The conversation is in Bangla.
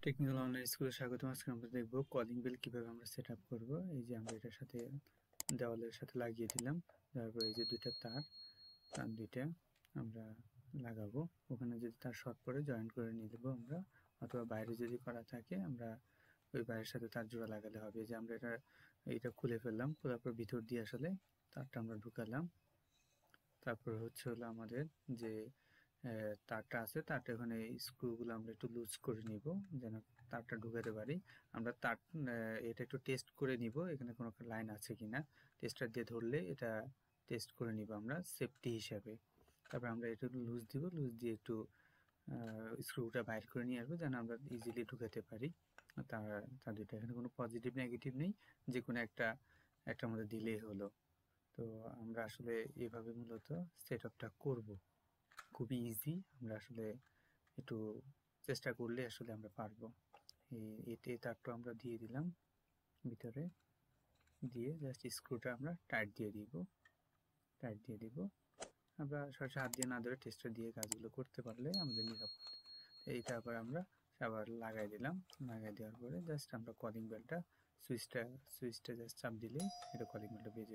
টেকনিক্যাল অনলাইন স্কুলে স্বাগতম। আজকে আমরা দেখব কলিং বেল কিভাবে আমরা সেট আপ করবো। এই যে আমরা এটার সাথে দেওয়ালের সাথে লাগিয়ে দিলাম, তারপর এই যে দুইটা তার দুইটা আমরা লাগাবো। ওখানে যদি তার শর্ট পরে জয়েন করে নিয়ে দেবো আমরা, অথবা বাইরে যদি করা থাকে আমরা ওই বাইরের সাথে তার জোড়া লাগালে হবে। যে আমরা এটা খুলে ফেললাম, খোলার পর ভিতর দিয়ে আসলে তারটা আমরা ঢুকালাম। তারপর হচ্ছে হলো আমাদের যে তারটা আছে, তারটা ওখানে স্ক্রুগুলো আমরা একটু লুজ করে নিব যেন তারটা ঢুকাতে পারি। আমরা তার এটা একটু টেস্ট করে নিব এখানে কোনো লাইন আছে কিনা। টেস্টার দিয়ে ধরলে এটা টেস্ট করে নিব আমরা সেফটি হিসাবে। তারপর আমরা এটা লুজ দিব, লুজ দিয়ে একটু স্ক্রুটা বাইর করে নিয়ে আসবো যেন আমরা ইজিলি ঢুকাতে পারি। তার দুইটা এখানে কোনো পজিটিভ নেগেটিভ নেই, যে কোনো একটার মধ্যে দিলেই হলো। তো আমরা আসলে এভাবে মূলত সেট আপটা করবো, খুবই ইজি। আমরা আসলে একটু চেষ্টা করলে আসলে আমরা পারবো। এই তারটা আমরা দিয়ে দিলাম ভিতরে, দিয়ে জাস্ট স্ক্রুটা আমরা টাইট দিয়ে দিব। আমরা সরাসরি হাত দিয়ে না ধরে টেস্টার দিয়ে কাজগুলো করতে পারলে আমাদের নিরাপদ। এইটা আমরা আবার লাগাই দিলাম। লাগাই দেওয়ার পরে জাস্ট আমরা কলিং বেলটা সুইচটা জাস্ট চাপ দিলেই এটা কলিং বেলটা বেজে